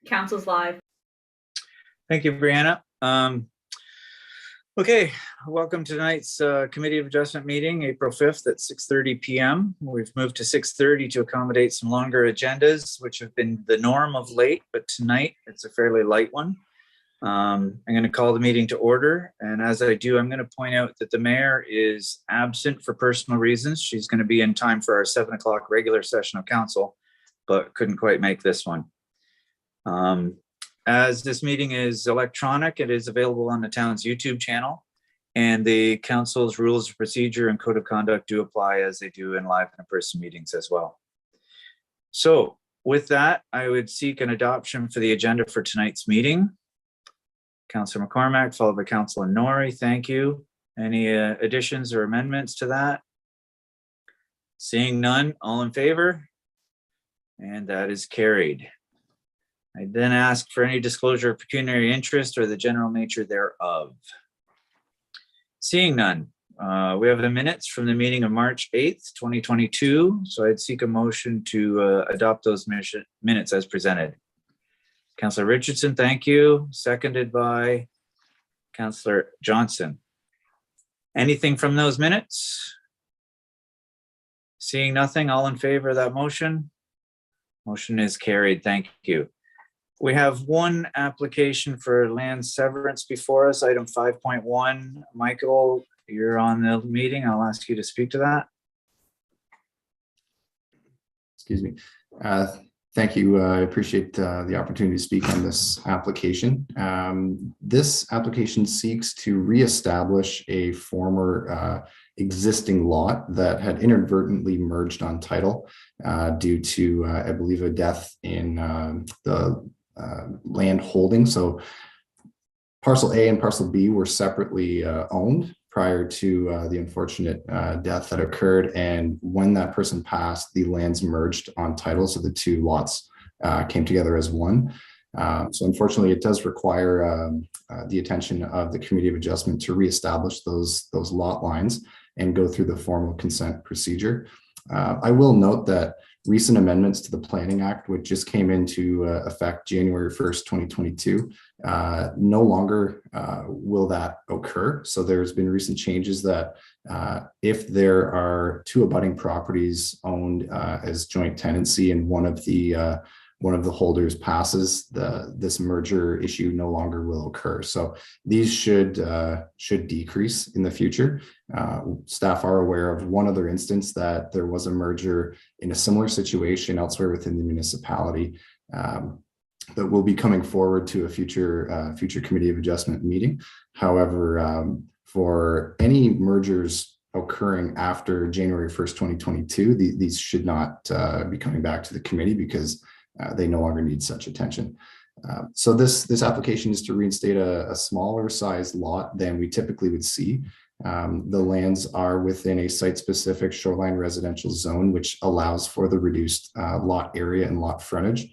Council's live. Thank you, Brianna. Okay, welcome to tonight's Committee of Adjustment meeting, April 5th at 6:30 p.m. We've moved to 6:30 to accommodate some longer agendas, which have been the norm of late, but tonight it's a fairly light one. I'm going to call the meeting to order, and as I do, I'm going to point out that the mayor is absent for personal reasons. She's going to be in time for our 7 o'clock regular session of council, but couldn't quite make this one. As this meeting is electronic, it is available on the town's YouTube channel, and the council's rules of procedure and code of conduct do apply as they do in live and in-person meetings as well. So with that, I would seek an adoption for the agenda for tonight's meeting. Councillor McCormack, followed by Councillor Norrie. Thank you. Any additions or amendments to that? Seeing none, all in favor? And that is carried. I then ask for any disclosure of pecuniary interest or the general nature thereof. Seeing none, we have the minutes from the meeting of March 8th, 2022. So I'd seek a motion to adopt those minutes as presented. Councillor Richardson, thank you. Seconded by Councillor Johnson. Anything from those minutes? Seeing nothing, all in favor of that motion? Motion is carried. Thank you. We have one application for land severance before us, item 5.1. Michael, you're on the meeting. I'll ask you to speak to that. Excuse me. Thank you. I appreciate the opportunity to speak on this application. This application seeks to reestablish a former existing lot that had inadvertently merged on title due to, I believe, a death in the land holding. So parcel A and parcel B were separately owned prior to the unfortunate death that occurred. And when that person passed, the lands merged on title. So the two lots came together as one. So unfortunately, it does require the attention of the Committee of Adjustment to reestablish those lot lines and go through the formal consent procedure. I will note that recent amendments to the Planning Act, which just came into effect January 1st, 2022, no longer will that occur. So there's been recent changes that if there are two abutting properties owned as joint tenancy and one of the holders passes, this merger issue no longer will occur. So these should decrease in the future. Staff are aware of one other instance that there was a merger in a similar situation elsewhere within the municipality, that will be coming forward to a future Committee of Adjustment meeting. However, for any mergers occurring after January 1st, 2022, these should not be coming back to the committee because they no longer need such attention. So this application is to reinstate a smaller size lot than we typically would see. The lands are within a site-specific shoreline residential zone, which allows for the reduced lot area and lot frontage.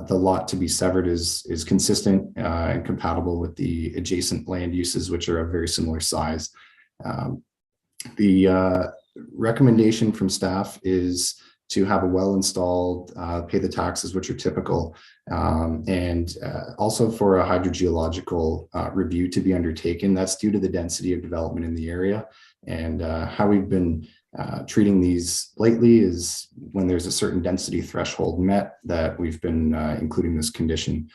The lot to be severed is consistent and compatible with the adjacent land uses, which are of very similar size. The recommendation from staff is to have a well installed, pay the taxes, which are typical, and also for a hydrogeological review to be undertaken. That's due to the density of development in the area. And how we've been treating these lately is when there's a certain density threshold met, that we've been including this condition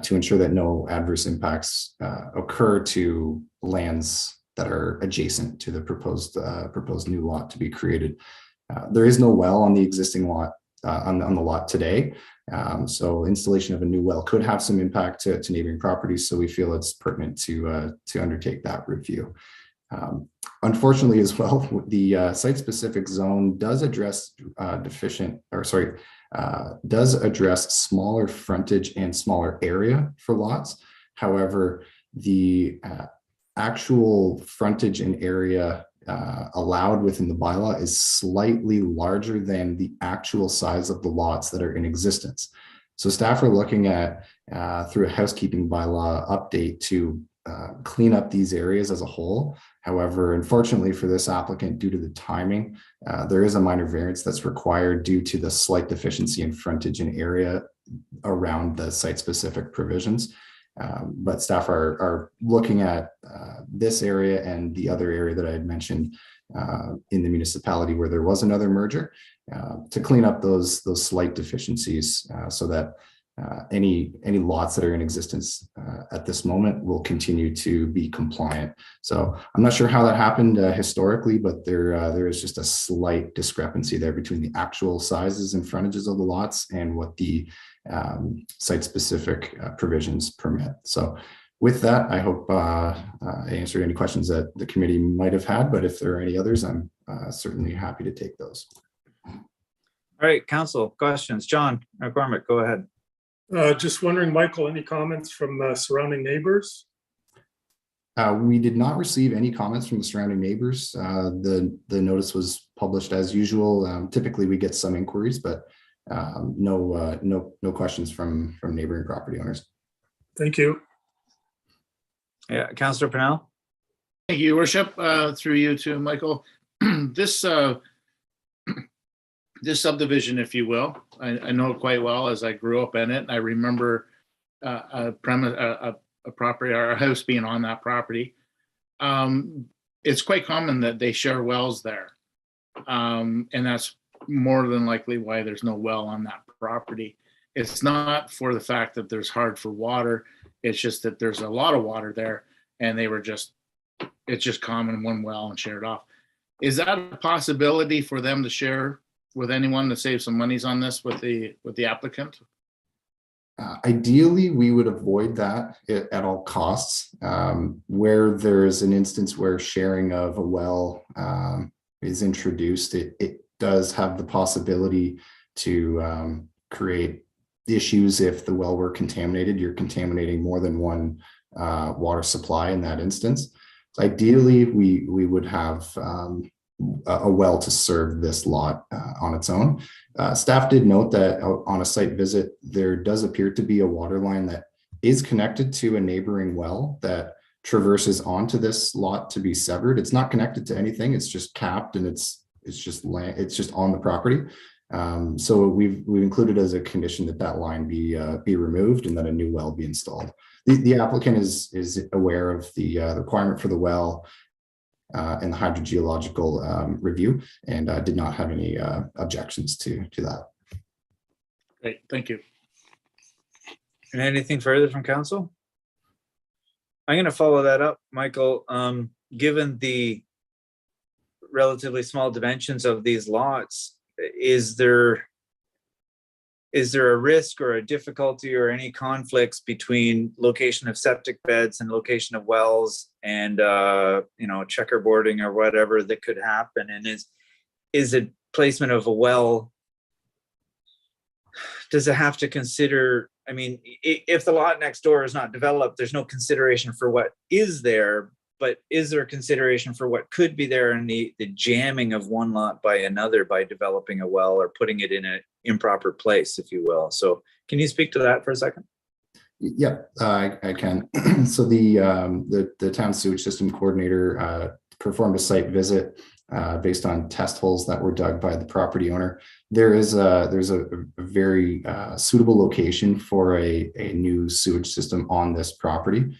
to ensure that no adverse impacts occur to lands that are adjacent to the proposed new lot to be created. There is no well on the existing lot, on the lot today. So installation of a new well could have some impact to neighboring properties. So we feel it's pertinent to undertake that review. Unfortunately as well, the site-specific zone does address does address smaller frontage and smaller area for lots. However, the actual frontage and area allowed within the bylaw is slightly larger than the actual size of the lots that are in existence. So staff are looking at through a housekeeping bylaw update to clean up these areas as a whole. However, unfortunately for this applicant, due to the timing, there is a minor variance that's required due to the slight deficiency in frontage and area around the site-specific provisions. But staff are looking at this area and the other area that I had mentioned in the municipality where there was another merger to clean up those slight deficiencies so that any lots that are in existence at this moment will continue to be compliant. So I'm not sure how that happened historically, but there is just a slight discrepancy there between the actual sizes and frontages of the lots and what the site-specific provisions permit. So with that, I hope I answered any questions that the committee might have had, but if there are any others, I'm certainly happy to take those. All right, council questions. John McCormick, go ahead. Just wondering, Michael, any comments from surrounding neighbors? We did not receive any comments from the surrounding neighbors. The notice was published as usual. Typically, we get some inquiries, but no questions from neighboring property owners. Thank you. Yeah, Councillor Pennell. Thank you, Your Worship. Through you to Michael. This this subdivision, if you will, I know it quite well as I grew up in it. I remember a property or a house being on that property. It's quite common that they share wells there, and that's more than likely why there's no well on that property. It's not for the fact that there's hard for water. It's just that there's a lot of water there, and it's just common one well and shared off. Is that a possibility for them to share with anyone to save some monies on this with the applicant? Ideally, we would avoid that at all costs. Where there's an instance where sharing of a well is introduced, it does have the possibility to create issues. If the well were contaminated, you're contaminating more than one water supply in that instance. So ideally, we would have a well to serve this lot on its own. Staff did note that on a site visit, there does appear to be a water line that is connected to a neighboring well that traverses onto this lot to be severed. It's not connected to anything. It's just capped and it's just on the property. So we've included as a condition that line be removed and that a new well be installed. The applicant is aware of the requirement for the well and the hydrogeological review, and did not have any objections to that. Great, thank you. And anything further from council? I'm going to follow that up, Michael. Given the relatively small dimensions of these lots, is there a risk or a difficulty or any conflicts between location of septic beds and location of wells and checkerboarding or whatever that could happen? And is it placement of a well, does it have to consider, I mean, if the lot next door is not developed, there's no consideration for what is there, but is there a consideration for what could be there and the jamming of one lot by another by developing a well or putting it in an improper place, if you will? So can you speak to that for a second? Yeah, I can. So the town sewage system coordinator performed a site visit based on test holes that were dug by the property owner. There's a very suitable location for a new sewage system on this property,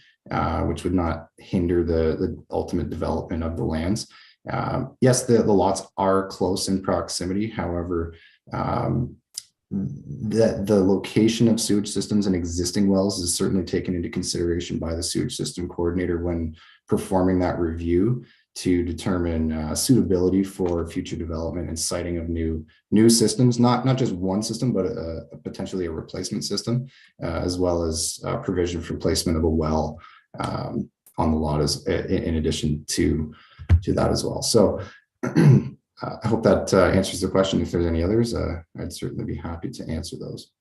which would not hinder the ultimate development of the lands. Yes, the lots are close in proximity. However, the location of sewage systems and existing wells is certainly taken into consideration by the sewage system coordinator when performing that review to determine suitability for future development and siting of new systems, not just one system, but potentially a replacement system, as well as provision for placement of a well on the lot as in addition to that as well. So I hope that answers the question. If there's any others, I'd certainly be happy to answer those.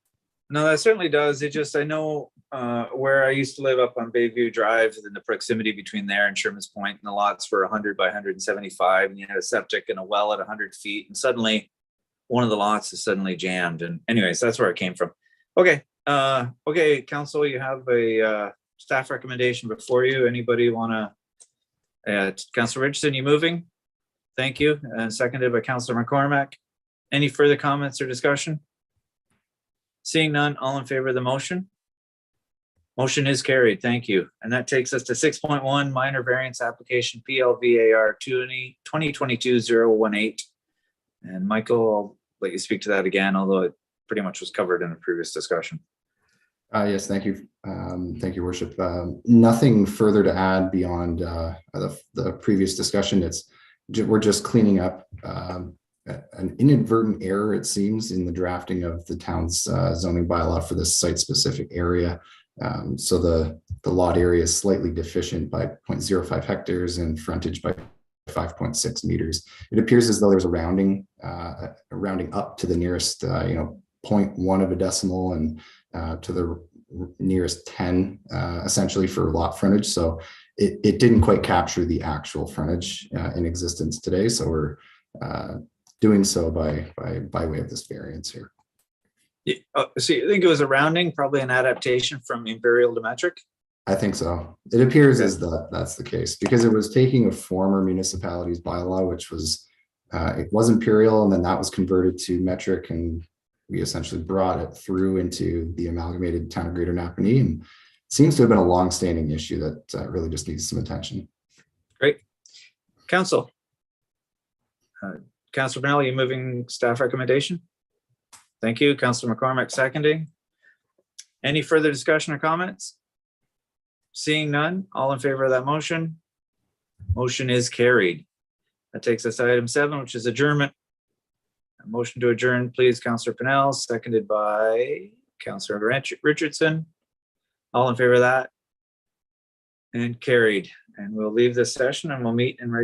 No, that certainly does. It just, I know where I used to live up on Bayview Drive, in the proximity between there and Sherman's Point, and the lots were 100 by 175, and you had a septic and a well at 100 feet, and suddenly one of the lots is suddenly jammed. And anyways, that's where it came from. Okay, okay, council, you have a staff recommendation before you. Anybody want to, Councillor Richardson, you moving? Thank you. And seconded by Councillor McCormack. Any further comments or discussion? Seeing none, all in favor of the motion? Motion is carried. Thank you. And that takes us to 6.1 minor variance application PLVAR 2022-018. And Michael, I'll let you speak to that again, although it pretty much was covered in a previous discussion. Yes, thank you. Thank you, Worship. Nothing further to add beyond the previous discussion. We're just cleaning up an inadvertent error, it seems, in the drafting of the town's zoning bylaw for this site-specific area. So the lot area is slightly deficient by 0.05 hectares and frontage by 5.6 meters. It appears as though there's a rounding up to the nearest 0.1 of a decimal and to the nearest 10 essentially for lot frontage. So it didn't quite capture the actual frontage in existence today. So we're doing so by way of this variance here. So you think it was a rounding, probably an adaptation from imperial to metric? I think so. It appears as though that's the case because it was taking a former municipality's bylaw, which was it was imperial, and then that was converted to metric, and we essentially brought it through into the amalgamated town of Greater Napanee, and it seems to have been a long-standing issue that really just needs some attention. Great. Council. Councillor Bernal, you moving staff recommendation? Thank you. Councillor McCormack seconding. Any further discussion or comments? Seeing none, all in favor of that motion? Motion is carried. That takes us to item 7, which is adjournment. A motion to adjourn, please, Councillor Pennell, seconded by Councillor Richardson. All in favor of that? And carried. And we'll leave this session and we'll meet in regular